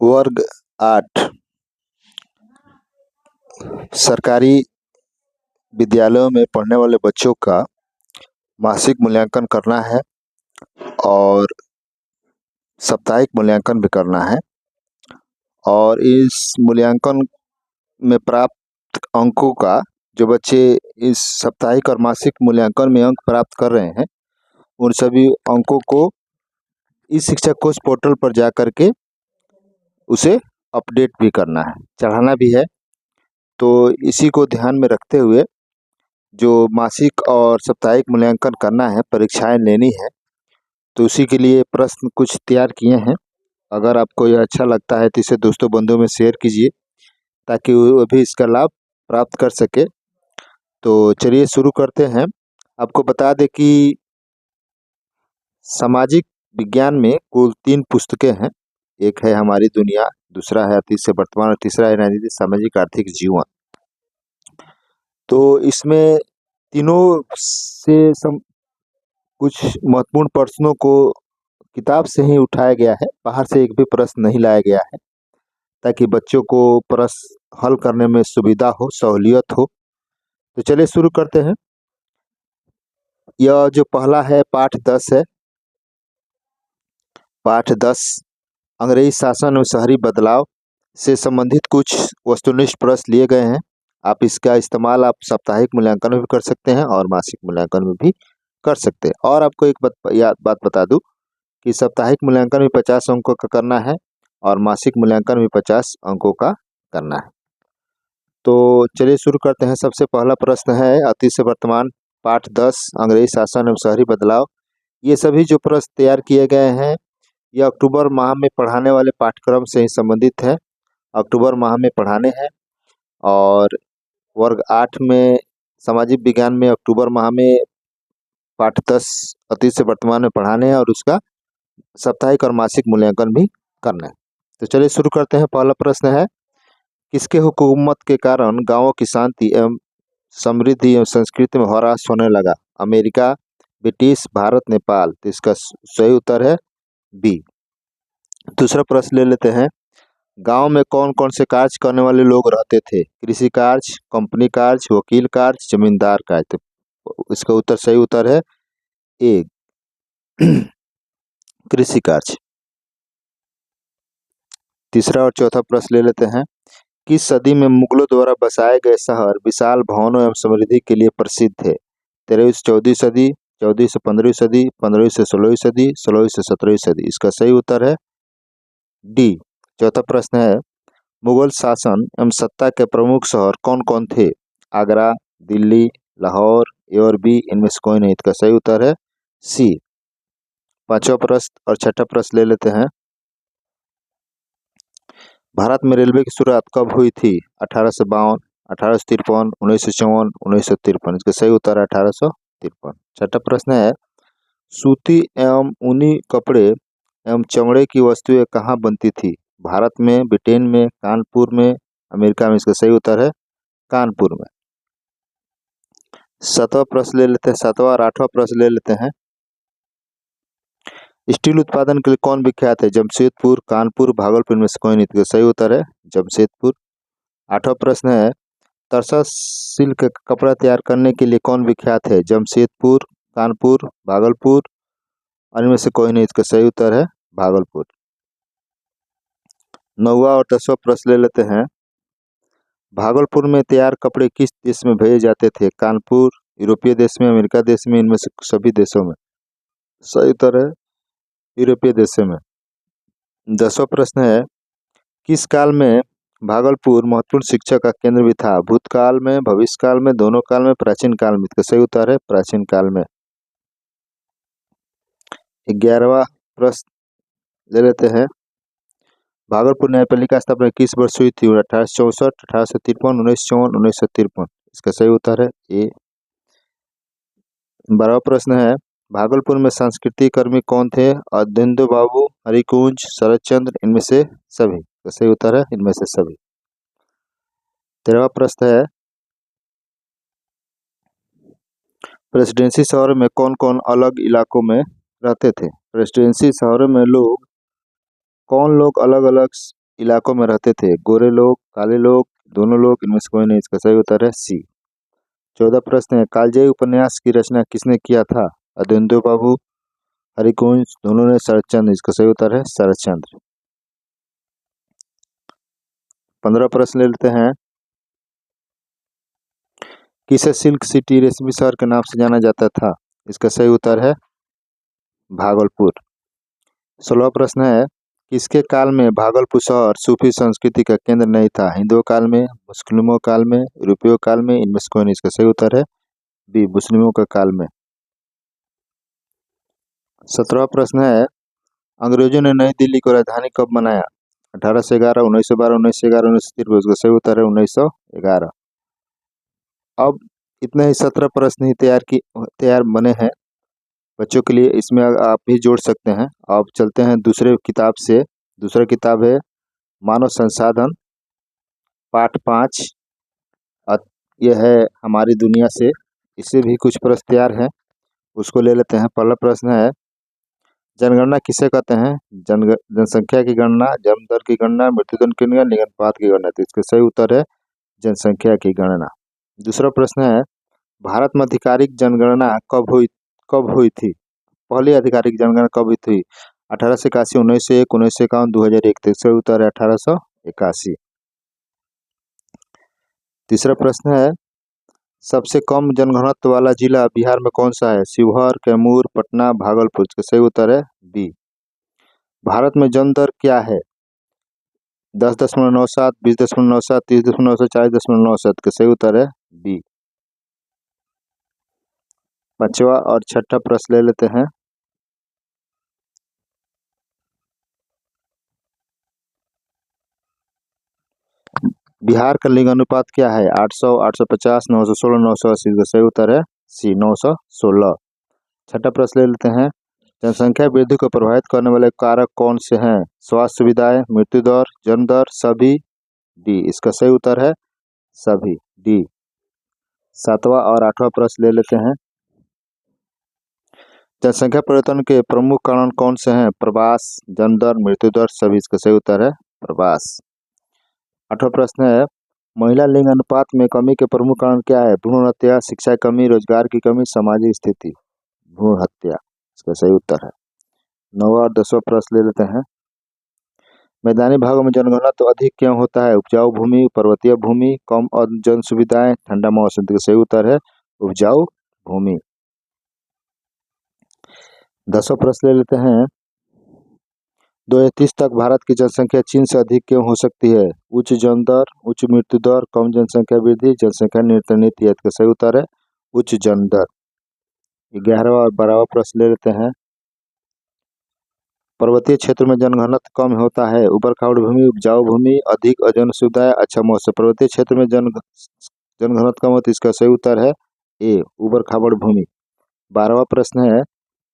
वर्ग 8 सरकारी विद्यालयों में पढ़ने वाले बच्चों का मासिक मूल्यांकन करना है और साप्ताहिक मूल्यांकन भी करना है। और इस मूल्यांकन में प्राप्त अंकों का जो बच्चे इस साप्ताहिक और मासिक मूल्यांकन में अंक प्राप्त कर रहे हैं, उन सभी अंकों को इस शिक्षा कोश पोर्टल पर जा कर के उसे अपडेट भी करना है, चढ़ाना भी है। तो इसी को ध्यान में रखते हुए जो मासिक और साप्ताहिक मूल्यांकन करना है, परीक्षाएं लेनी है, तो उसी के लिए प्रश्न कुछ तैयार किए हैं। अगर आपको यह अच्छा लगता है तो इसे दोस्तों बंधुओं में शेयर कीजिए ताकि वो भी इसका लाभ प्राप्त कर सके। तो चलिए शुरू करते हैं। आपको बता दें कि सामाजिक विज्ञान में कुल 3 पुस्तकें हैं। एक है हमारी दुनिया, दूसरा है अतीत से वर्तमान और तीसरा है राजनीति सामाजिक आर्थिक जीवन। तो इसमें तीनों से कुछ महत्वपूर्ण प्रश्नों को किताब से ही उठाया गया है, बाहर से एक भी प्रश्न नहीं लाया गया है, ताकि बच्चों को प्रश्न हल करने में सुविधा हो, सहूलियत हो। तो चलिए शुरू करते हैं। यह जो पहला है पाठ 10 है। पाठ 10 अंग्रेजी शासन और शहरी बदलाव से संबंधित कुछ वस्तुनिष्ठ प्रश्न लिए गए हैं। आप इसका इस्तेमाल आप साप्ताहिक मूल्यांकन में भी कर सकते हैं और मासिक मूल्यांकन में भी कर सकते हैं। और आपको एक बात बता दूं कि साप्ताहिक मूल्यांकन भी 50 अंकों का करना है और मासिक मूल्यांकन भी 50 अंकों का करना है। तो चलिए शुरू करते हैं। सबसे पहला प्रश्न है अतीत से वर्तमान, पाठ 10 अंग्रेजी शासन एवं शहरी बदलाव। ये सभी जो प्रश्न तैयार किए गए हैं, यह अक्टूबर माह में पढ़ाने वाले पाठ्यक्रम से ही संबंधित है। अक्टूबर माह में पढ़ाने हैं और वर्ग 8 में सामाजिक विज्ञान में अक्टूबर माह में पाठ 10 अतीत से वर्तमान में पढ़ाने हैं और उसका साप्ताहिक और मासिक मूल्यांकन भी करना है। तो चलिए शुरू करते हैं। पहला प्रश्न है, किसके हुकूमत के कारण गांवों की शांति एवं समृद्धि एवं संस्कृति में ह्रास होने लगा? America, British, Bharat, Nepal. तो इसका सही उत्तर है बी। दूसरा प्रश्न ले लेते हैं। गांव में कौन कौन से कार्य करने वाले लोग रहते थे? कृषि कार्य, कंपनी कार्य, वकील कार्य, जमींदार कार्य। तो इसका उत्तर सही उत्तर है ए कृषि कार्य। तीसरा और चौथा प्रश्न ले लेते हैं। किस सदी में मुगलों द्वारा बसाए गए शहर विशाल भवनों एवं समृद्धि के लिए प्रसिद्ध थे? 13वीं से 14वीं सदी, 14वीं से 15वीं सदी, 15वीं से 16वीं सदी, 16वीं से 17वीं सदी। इसका सही उत्तर है डी। चौथा प्रश्न है, मुगल शासन एवं सत्ता के प्रमुख शहर कौन कौन थे? आगरा, दिल्ली, लाहौर, ए और बी, इनमें से कोई नहीं। इसका सही उत्तर है सी। पांचवा प्रश्न और छठा प्रश्न ले लेते हैं। भारत में रेलवे की शुरुआत कब हुई थी? 1852, 1853, 1954, 1953। इसका सही उत्तर है 1853। छठा प्रश्न है, सूती एवं ऊनी कपड़े एवं चमड़े की वस्तुएं कहाँ बनती थी? भारत में, ब्रिटेन में, कानपुर में, अमेरिका में। इसका सही उत्तर है कानपुर में। सातवां प्रश्न ले लेते हैं। सातवां और आठवां प्रश्न ले लेते हैं। स्टील उत्पादन के लिए कौन विख्यात है? जमशेदपुर, कानपुर, भागलपुर में से कोई नहीं। सही उत्तर है जमशेदपुर। आठवां प्रश्न है, तरसा सिल्क का कपड़ा तैयार करने के लिए कौन विख्यात है? जमशेदपुर, कानपुर, भागलपुर, और इनमें से कोई नहीं। इसका सही उत्तर है भागलपुर। नौवां और 10वां प्रश्न ले लेते हैं। भागलपुर में तैयार कपड़े किस देश में भेजे जाते थे? कानपुर, यूरोपीय देश में, अमेरिका देश में, इनमें से सभी देशों में। सही उत्तर है यूरोपीय देशों में। 10वां प्रश्न है, किस काल में भागलपुर महत्वपूर्ण शिक्षा का केंद्र भी था? भूतकाल में, भविष्य काल में, दोनों काल में, प्राचीन काल में। इसका सही उत्तर है प्राचीन काल में। 11वां प्रश्न ले लेते हैं। भागलपुर न्यायपालिका स्थापना किस वर्ष हुई थी? 1864, 1853, 1954, 1953। इसका सही उत्तर है ए। 12वां प्रश्न है, भागलपुर में सांस्कृतिक कर्मी कौन थे? अवधेंद्र बाबू, हरिकुंज, शरद चंद्र, इनमें से सभी। इसका सही उत्तर है इनमें से सभी। 13वां प्रश्न है, प्रेसिडेंसी शहरों में कौन कौन अलग इलाकों में रहते थे? प्रेसिडेंसी शहरों में कौन लोग अलग अलग इलाकों में रहते थे? गोरे लोग, काले लोग, दोनों लोग, इनमें से कोई नहीं। इसका सही उत्तर है सी। 14 प्रश्न है, कालजयी उपन्यास की रचना किसने किया था? अदेंदु बाबू, हरिकुंज, दोनों ने, शरतचंद्र। इसका सही उत्तर है शरतचंद्र। 15 प्रश्न ले लेते हैं, किसे सिल्क सिटी रेशमी शहर के नाम से जाना जाता था? इसका सही उत्तर है भागलपुर। 16 प्रश्न है, किसके काल में भागलपुर शहर सूफी संस्कृति का केंद्र नहीं था? हिंदुओं काल में, मुस्लिमों काल में, यूरोपियों काल में, इनमें से कोई नहीं। इसका सही उत्तर है बी, मुस्लिमों का काल में। 17वां प्रश्न है, अंग्रेजों ने नई दिल्ली को राजधानी कब बनाया? 1811, 1912, 1911, 1913। इसका सही उत्तर है 1911। अब इतने ही 17 प्रश्न ही तैयार बने हैं बच्चों के लिए, इसमें आप भी जोड़ सकते हैं। अब चलते हैं दूसरे किताब से। दूसरा किताब है मानव संसाधन, पाठ 5। यह है हमारी दुनिया से, इससे भी कुछ प्रश्न तैयार हैं, उसको ले लेते हैं। पहला प्रश्न है, जनगणना किसे कहते हैं? जनसंख्या की गणना, जन्म दर की गणना, मृत्यु दर की गणना, लिंगानुपात की गणना। तो इसका सही उत्तर है जनसंख्या की गणना। दूसरा प्रश्न है, भारत में आधिकारिक जनगणना कब हुई थी? पहली आधिकारिक जनगणना कब हुई थी? 1881, 1901, 1951, 2001। तो इसका उत्तर है 1881। तीसरा प्रश्न है, सबसे कम जनघनत्व वाला जिला बिहार में कौन सा है? शिवहर, कैमूर, पटना, भागलपुर। इसका सही उत्तर है बी। भारत में जन्म दर क्या है? 10.97, 20.97, 30.97, 40.97। का सही उत्तर है बी। पांचवा और छठा प्रश्न ले लेते हैं। बिहार का लिंग अनुपात क्या है? 800, 850, 916, 980। का सही उत्तर है सी, 916। छठा प्रश्न ले लेते हैं, जनसंख्या वृद्धि को प्रभावित करने वाले कारक कौन से हैं? स्वास्थ्य सुविधाएं, मृत्यु दर, जन्म दर, सभी। डी। इसका सही उत्तर है सभी, डी। सातवां और आठवां प्रश्न ले लेते हैं, जनसंख्या परिवर्तन के प्रमुख कारण कौन से हैं? प्रवास, जन्म दर, मृत्यु दर, सभी। इसका सही उत्तर है प्रवास। आठवां प्रश्न है, महिला लिंग अनुपात में कमी के प्रमुख कारण क्या है? भ्रूण हत्या, शिक्षा की कमी, रोजगार की कमी, सामाजिक स्थिति। भ्रूण हत्या इसका सही उत्तर है। 9वां और 10वां प्रश्न ले लेते हैं, मैदानी भागों में जनगणना तो अधिक क्यों होता है? उपजाऊ भूमि, पर्वतीय भूमि, कम जन सुविधाएं, ठंडा मौसम। का सही उत्तर है उपजाऊ भूमि। 10वां प्रश्न ले लेते हैं, 2030 तक भारत की जनसंख्या चीन से अधिक क्यों हो सकती है? उच्च जन्म दर, उच्च मृत्यु दर, कम जनसंख्या वृद्धि, जनसंख्या नियंत्रण नीति। का सही उत्तर है उच्च जन्म दर। 11वां और 12वां प्रश्न ले लेते हैं, पर्वतीय क्षेत्र में जनघनत्व कम होता है, ऊबड़ खाबड़ भूमि, उपजाऊ भूमि, अधिक जन सुविधाएं, अच्छा मौसम। पर्वतीय क्षेत्र में जनघनत्व कम होता है, इसका सही उत्तर है ए, ऊबड़ खाबड़ भूमि। 12वां प्रश्न है,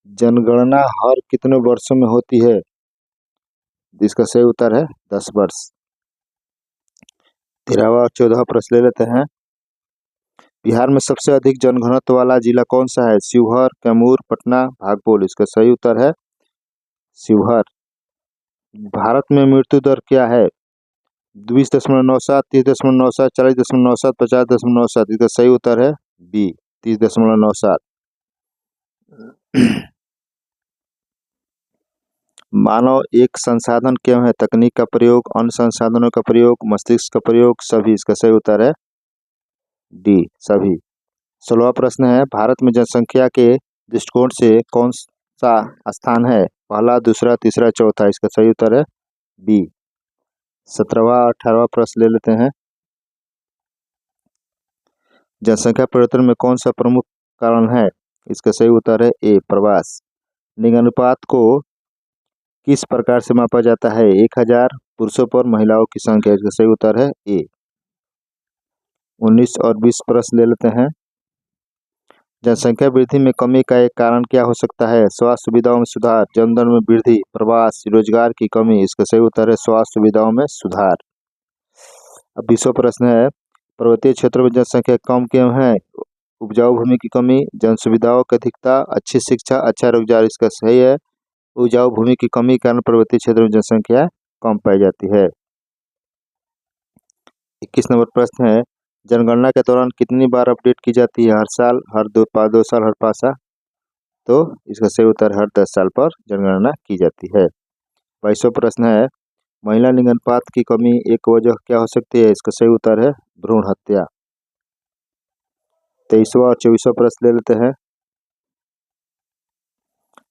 जनगणना हर कितने वर्षों में होती है? इसका सही उत्तर है 10 वर्ष। 13वां और 14वां प्रश्न ले लेते हैं, बिहार में सबसे अधिक जनघनत्व वाला जिला कौन सा है? शिवहर, कैमूर, पटना, भागलपुर। इसका सही उत्तर है शिवहर। भारत में मृत्यु दर क्या है? 20.97, 30.97, 40.97, 50.97। इसका सही उत्तर है बी, 30.97। मानव एक संसाधन क्यों है? तकनीक का प्रयोग, अन्य संसाधनों का प्रयोग, मस्तिष्क का प्रयोग, सभी। इसका सही उत्तर है डी, सभी। 16वां प्रश्न है, भारत में जनसंख्या के दृष्टिकोण से कौन सा स्थान है? पहला, दूसरा, तीसरा, चौथा। इसका सही उत्तर है बी। 17वां और 18वां प्रश्न ले लेते हैं, जनसंख्या परिवर्तन में कौन सा प्रमुख कारण है? इसका सही उत्तर है ए, प्रवास। लिंगानुपात को किस प्रकार से मापा जाता है? 1000 पुरुषों पर महिलाओं की संख्या। इसका सही उत्तर है ए। 19 और 20 प्रश्न ले लेते हैं, जनसंख्या वृद्धि में कमी का एक कारण क्या हो सकता है? स्वास्थ्य सुविधाओं में सुधार, जन्म दर में वृद्धि, प्रवास, रोजगार की कमी। इसका सही उत्तर है स्वास्थ्य सुविधाओं में सुधार। अब 20वां प्रश्न है, पर्वतीय क्षेत्रों में जनसंख्या कम क्यों है? उपजाऊ भूमि की कमी, जन सुविधाओं की अधिकता, अच्छी शिक्षा, अच्छा रोजगार। इसका सही है उपजाऊ भूमि की कमी के कारण पर्वतीय क्षेत्र में जनसंख्या कम पाई जाती है। 21 नंबर प्रश्न है, जनगणना के दौरान कितनी बार अपडेट की जाती है? हर साल, हर 2 साल, हर 5 साल? तो इसका सही उत्तर हर 10 साल पर जनगणना की जाती है। 22वां प्रश्न है, महिला लिंग अनुपात की कमी एक वजह क्या हो सकती है? इसका सही उत्तर है भ्रूण हत्या। 23वां और 24वां प्रश्न ले लेते हैं।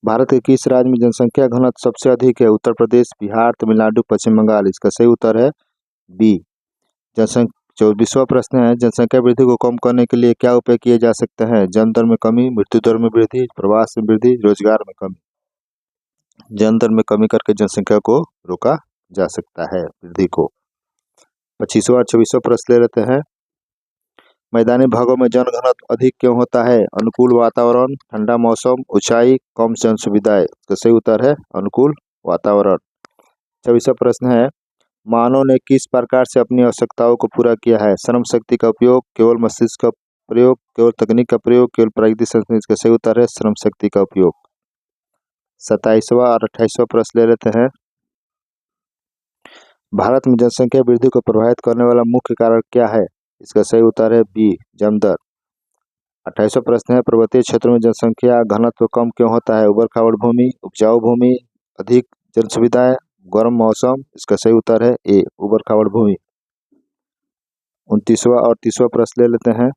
भारत के किस राज्य में जनसंख्या घनत्व सबसे अधिक है? उत्तर प्रदेश, बिहार, तमिलनाडु, पश्चिम बंगाल? इसका सही उत्तर है बी। 24वां प्रश्न है, जनसंख्या वृद्धि को कम करने के लिए क्या उपाय किए जा सकते हैं? जन्म दर में कमी, मृत्यु दर में वृद्धि, प्रवास में वृद्धि, रोजगार में कमी? जन्म दर में कमी करके जनसंख्या को रोका जा सकता है, वृद्धि को। 25वां और 26वां प्रश्न ले लेते हैं। मैदानी भागों में जनघनत्व अधिक क्यों होता है? अनुकूल वातावरण, ठंडा मौसम, ऊंचाई, कम जन सुविधाएं? इसका सही उत्तर है अनुकूल वातावरण। 26वां प्रश्न है, मानव ने किस प्रकार से अपनी आवश्यकताओं को पूरा किया है? श्रम शक्ति का उपयोग, केवल मस्तिष्क का प्रयोग, केवल तकनीक का प्रयोग, केवल प्राकृतिक संसाधन? इसका सही उत्तर है श्रम शक्ति का उपयोग। 27वां और 28वां प्रश्न ले लेते हैं। भारत में जनसंख्या वृद्धि को प्रभावित करने वाला मुख्य कारण क्या है? इसका सही उत्तर है बी, जन्म दर। 28वां प्रश्न है, पर्वतीय क्षेत्रों में जनसंख्या घनत्व कम क्यों होता है? उबड़ खाबड़ भूमि, उपजाऊ भूमि, अधिक जन सुविधाएं, गर्म मौसम? इसका सही उत्तर है ए, उबड़ खाबड़ भूमि। 29वां और 30वां प्रश्न ले लेते हैं।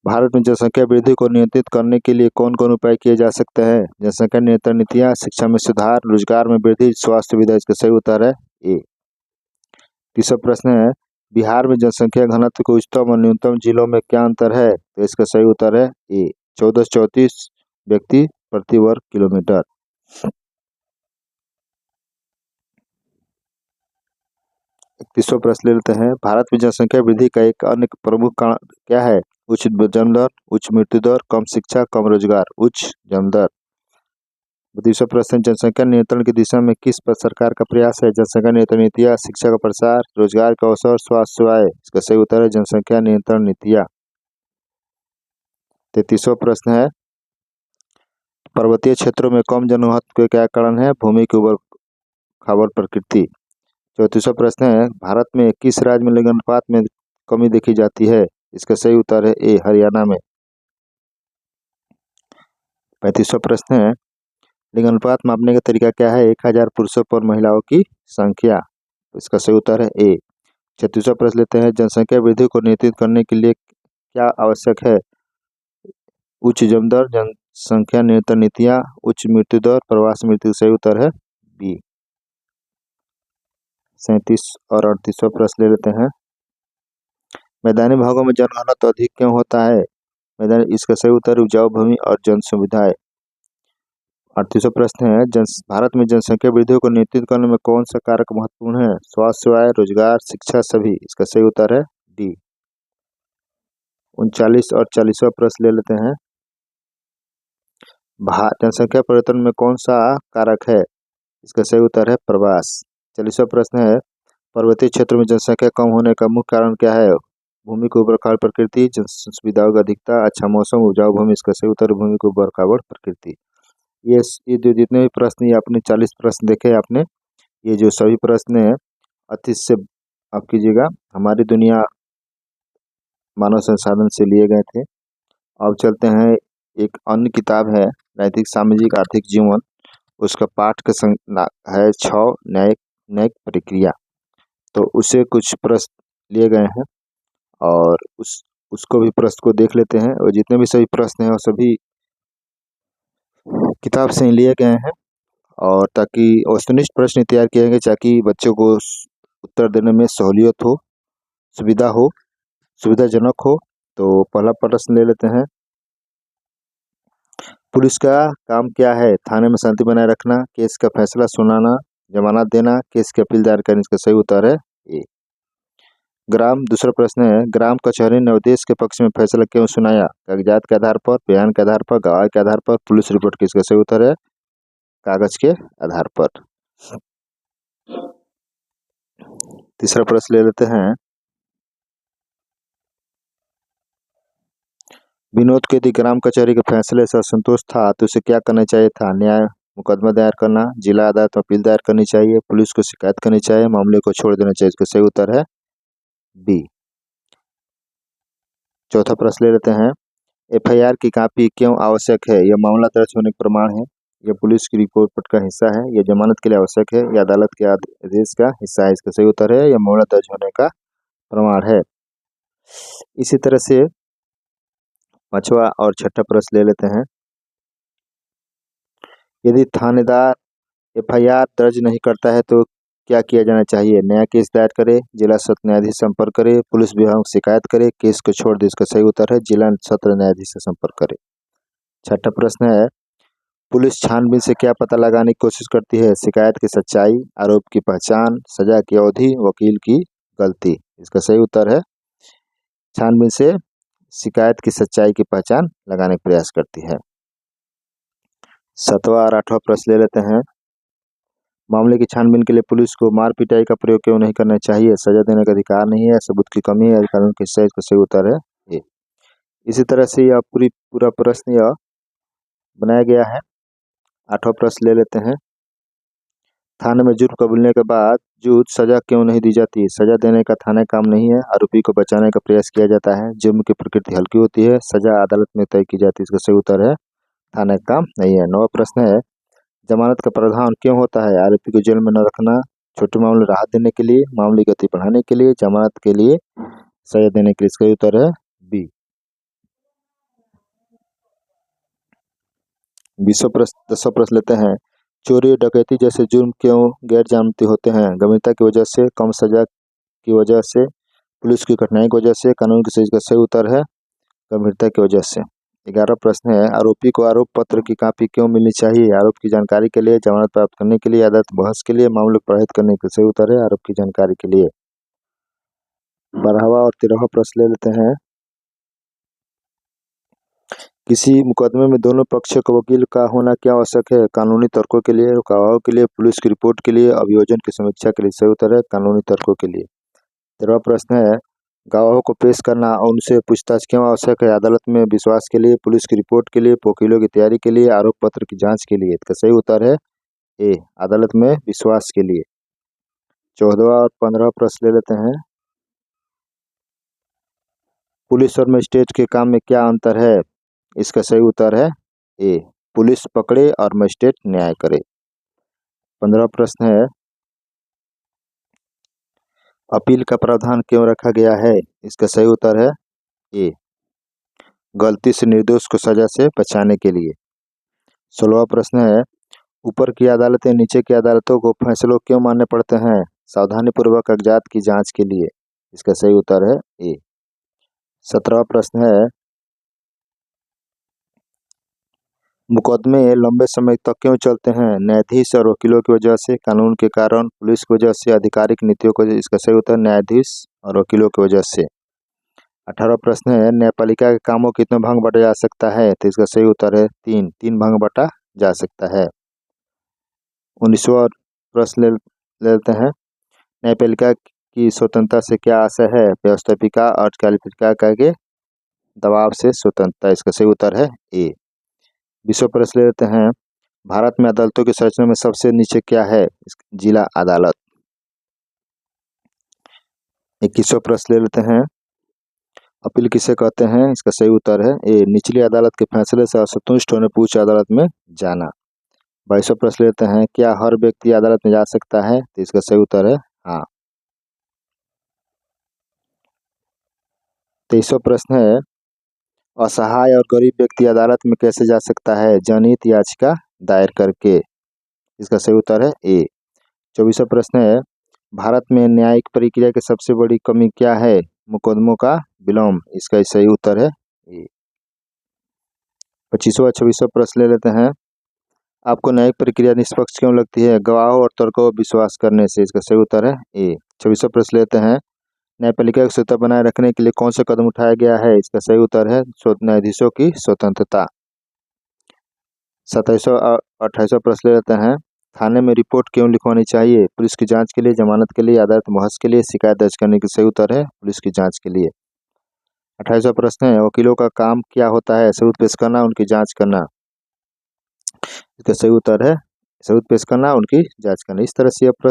भारत में जनसंख्या वृद्धि को नियंत्रित करने के लिए कौन कौन उपाय किए जा सकते हैं? जनसंख्या नियंत्रण नीतियां, शिक्षा में सुधार, रोजगार में वृद्धि, स्वास्थ्य सुविधा? इसका सही उत्तर है ए। 30वां प्रश्न है, बिहार में जनसंख्या घनत्व के उच्चतम और न्यूनतम जिलों में क्या अंतर है? तो इसका सही उत्तर है ए, 1434 व्यक्ति प्रति वर्ग किलोमीटर। 31वां प्रश्न ले लेते हैं। भारत में जनसंख्या वृद्धि का एक अन्य प्रमुख कारण क्या है? उच्च जन्म दर, उच्च मृत्यु दर, कम शिक्षा, कम रोजगार? उच्च जन्म दर। 32वां प्रश्न, जनसंख्या नियंत्रण की दिशा में किस सरकार का प्रयास है? जनसंख्या नियंत्रण नीतियां, शिक्षा का प्रसार, रोजगार के अवसर, स्वास्थ्य सेवाएं? इसका सही उत्तर है जनसंख्या नियंत्रण नीतियां। 33वां प्रश्न है, पर्वतीय क्षेत्रों में कम जनघनत्व के क्या कारण है? भूमि की उबड़ खाबड़ प्रकृति? 34वां प्रश्न है, भारत में किस राज्य में लिंग अनुपात में कमी देखी जाती है? इसका सही उत्तर है ए, हरियाणा में। 35वां प्रश्न है, लिंग अनुपात मापने का तरीका क्या है? 1000 पुरुषों पर महिलाओं की संख्या? इसका सही उत्तर है ए। 36वां प्रश्न लेते हैं, जनसंख्या वृद्धि को नियंत्रित करने के लिए क्या आवश्यक है? उच्च जन्म दर, जनसंख्या नियंत्रण नीतियां, उच्च मृत्यु दर, प्रवास मृत्यु? सही उत्तर है बी। 37 और 38वां प्रश्न ले लेते हैं। मैदानी भागों में जनघनत्व अधिक क्यों होता है? मैदानी, इसका सही उत्तर है उपजाऊ भूमि और जन सुविधाएं। 38वां प्रश्न है, भारत में जनसंख्या वृद्धि को नियंत्रित करने में कौन सा कारक महत्वपूर्ण है? स्वास्थ्य सेवाएं, रोजगार, शिक्षा? सभी? इसका सही उत्तर है डी। 39 और 40वां प्रश्न ले लेते हैं। जनसंख्या परिवर्तन में कौन सा कारक है? इसका सही उत्तर है प्रवास। 40वां प्रश्न है, पर्वतीय क्षेत्र में जनसंख्या कम होने का मुख्य कारण क्या है? भूमि की उबड़ खाबड़ प्रकृति, जन सुविधाओं की अधिकता, अच्छा मौसम, उपजाऊ भूमि? इसका सही उत्तर भूमि की उबड़ खाबड़ प्रकृति। ये जो जितने भी प्रश्न, ये आपने 40 प्रश्न देखे आपने, ये जो सभी प्रश्न है अच्छे से आप कीजिएगा। हमारी दुनिया मानव संसाधन से लिए गए थे। अब चलते हैं, एक अन्य किताब है नैतिक सामाजिक आर्थिक जीवन, उसका पाठ का है 6 न्यायिक प्रक्रिया। तो उससे कुछ प्रश्न लिए गए हैं और उसको भी प्रश्न को देख लेते हैं। और जितने भी सभी प्रश्न हैं वो सभी किताब से लिए गए हैं, और ताकि वस्तुनिष्ठ प्रश्न तैयार किए गए ताकि बच्चों को उत्तर देने में सहूलियत हो, सुविधा हो, सुविधाजनक हो। तो पहला प्रश्न ले लेते हैं, पुलिस का काम क्या है? थाने में शांति बनाए रखना, केस का फैसला सुनाना, जमानत देना, केस की अपील दायर करने? इसका सही उत्तर है ए। दूसरा प्रश्न है, ग्राम कचहरी ने अवधेश के पक्ष में फैसला क्यों सुनाया? कागजात के आधार पर, बयान के आधार पर, गवाह के आधार पर, पुलिस रिपोर्ट? किसका सही उत्तर है कागज के आधार पर। तीसरा प्रश्न ले लेते हैं, विनोद को यदि ग्राम कचहरी के फैसले से असंतोष था तो उसे क्या करना चाहिए था? न्याय मुकदमा दायर करना, जिला अदालत में अपील दायर करनी चाहिए, पुलिस को शिकायत करनी चाहिए, मामले को छोड़ देना चाहिए? इसका सही उत्तर है बी। चौथा प्रश्न ले लेते हैं, एफआईआर की कॉपी क्यों आवश्यक है? यह मामला दर्ज होने का प्रमाण है, यह पुलिस की रिपोर्ट का हिस्सा है, यह जमानत के लिए आवश्यक है, यह अदालत के आदेश का हिस्सा है। इसका सही उत्तर है यह मामला दर्ज होने का प्रमाण है। इसी तरह से पांचवा और छठा प्रश्न ले लेते हैं, यदि थानेदार एफआईआर दर्ज नहीं करता है तो क्या किया जाना चाहिए? नया केस दायर करे, जिला सत्र न्यायाधीश से संपर्क करे, पुलिस विभाग को शिकायत करे, केस को छोड़ दे। इसका सही उत्तर है जिला सत्र न्यायाधीश से संपर्क करे। छठा प्रश्न है, पुलिस छानबीन से क्या पता लगाने की कोशिश करती है? शिकायत की सच्चाई, आरोप की पहचान, सजा की अवधि, वकील की गलती। इसका सही उत्तर है छानबीन से शिकायत की सच्चाई की पहचान लगाने का प्रयास करती है। सातवां और आठवां प्रश्न ले लेते हैं, मामले की छानबीन के लिए पुलिस को मार पिटाई का प्रयोग क्यों नहीं करना चाहिए? सजा देने का अधिकार नहीं है, सबूत की कमी है, कानून के हिस्सा। इसका सही उत्तर है ए। इसी तरह से यह पूरा प्रश्न यह बनाया गया है। आठवां प्रश्न ले लेते हैं, थाने में जुर्म कबूलने के बाद सजा क्यों नहीं दी जाती? सजा देने का थाने काम नहीं है, आरोपी को बचाने का प्रयास किया जाता है, जुर्म की प्रकृति हल्की होती है, सजा अदालत में तय की जाती है। इसका सही उत्तर है थाने का काम नहीं है। नौवां प्रश्न है, जमानत का प्रावधान क्यों होता है? आरोपी को जेल में न रखना, छोटे मामले राहत देने के लिए, मामले की गति बढ़ाने के लिए, जमानत के लिए, सजा देने के लिए। इसका उत्तर है बी। 10वां प्रश्न लेते हैं, चोरी और डकैती जैसे जुर्म क्यों गैर जमानती होते हैं? गंभीरता की वजह से, कम सजा की वजह से, पुलिस की कठिनाई की वजह से, कानून की सजा। का सही उत्तर है गंभीरता की वजह से। 11वां प्रश्न है, आरोपी को आरोप पत्र की कॉपी क्यों मिलनी चाहिए? आरोप की जानकारी के लिए, जमानत प्राप्त करने के लिए, अदालत बहस के लिए, मामले को प्रभावित करने के लिए। सही उत्तर है आरोप की जानकारी के लिए। 12वां और 13वां प्रश्न ले लेते हैं, किसी मुकदमे में दोनों पक्षों का वकील का होना क्या आवश्यक है? कानूनी तर्कों के लिए, गवाहों के लिए, पुलिस की रिपोर्ट के लिए, अभियोजन की समीक्षा के लिए। सही उत्तर है कानूनी तर्कों के लिए। 13वां प्रश्न है, गवाहों को पेश करना और उनसे पूछताछ क्यों आवश्यक है? अदालत में विश्वास के लिए, पुलिस की रिपोर्ट के लिए, वकीलों की तैयारी के लिए, आरोप पत्र की जांच के लिए। इसका सही उत्तर है ए, अदालत में विश्वास के लिए। 14वां और 15वां प्रश्न ले लेते हैं, पुलिस और मजिस्ट्रेट के काम में क्या अंतर है? इसका सही उत्तर है ए, पुलिस पकड़े और मजिस्ट्रेट न्याय करे। 15वां प्रश्न है, अपील का प्रावधान क्यों रखा गया है? इसका सही उत्तर है ए, गलती से निर्दोष को सजा से बचाने के लिए। 16वां प्रश्न है, ऊपर की अदालतें नीचे की अदालतों को फैसलों क्यों मानने पड़ते हैं? सावधानी पूर्वक कागजात की जांच के लिए। इसका सही उत्तर है ए। 17वां प्रश्न है, मुकदमे लंबे समय तक क्यों चलते हैं? न्यायाधीश और वकीलों की वजह से, कानून के कारण, पुलिस की वजह से, आधिकारिक नीतियों की वजह से। इसका सही उत्तर न्यायाधीश और वकीलों की वजह से। 18वां प्रश्न है, न्यायपालिका के कामों कितने भाग बांटा जा सकता है? तो इसका सही उत्तर है तीन भाग बांटा जा सकता है। 19वां प्रश्न लेते हैं, न्यायपालिका की स्वतंत्रता से क्या आशय है? व्यवस्थापिका और कार्यपालिका के दबाव से स्वतंत्रता। इसका सही उत्तर है ए। 20वां प्रश्न लेते हैं, भारत में अदालतों की संरचना में सबसे नीचे क्या है? जिला अदालत। 21वां प्रश्न ले लेते हैं, अपील किसे कहते हैं? इसका सही उत्तर है ए, निचली अदालत के फैसले से असंतुष्ट होने पर उच्च अदालत में जाना। 22वां प्रश्न लेते हैं, क्या हर व्यक्ति अदालत में जा सकता है? तो इसका सही उत्तर है हाँ। 23वां प्रश्न है, असहाय और गरीब व्यक्ति अदालत में कैसे जा सकता है? जनहित याचिका दायर करके। इसका सही उत्तर है ए। 24वां प्रश्न है, भारत में न्यायिक प्रक्रिया की सबसे बड़ी कमी क्या है? मुकदमों का विलंब। इसका सही उत्तर है ए। 25वां 26वां प्रश्न ले लेते हैं, आपको न्यायिक प्रक्रिया निष्पक्ष क्यों लगती है? गवाहों और तर्कों पर विश्वास करने से। इसका सही उत्तर है ए। 26वां प्रश्न लेते हैं, न्यायपालिका की स्वतंत्रता बनाए रखने के लिए कौन सा कदम उठाया गया है? इसका सही उत्तर है न्यायाधीशों की स्वतंत्रता। 27वां और 28वां प्रश्न ले लेते हैं, थाने में रिपोर्ट क्यों लिखवानी चाहिए? पुलिस की जांच के लिए, जमानत के लिए, अदालत बहस के लिए, शिकायत दर्ज करने के। सही उत्तर है पुलिस की जांच के लिए। 28वां प्रश्न है, वकीलों का काम क्या होता है? सबूत पेश करना, उनकी जांच करना। इसका सही उत्तर है सबूत पेश करना, उनकी जांच करना। इस तरह से यह प्रश्न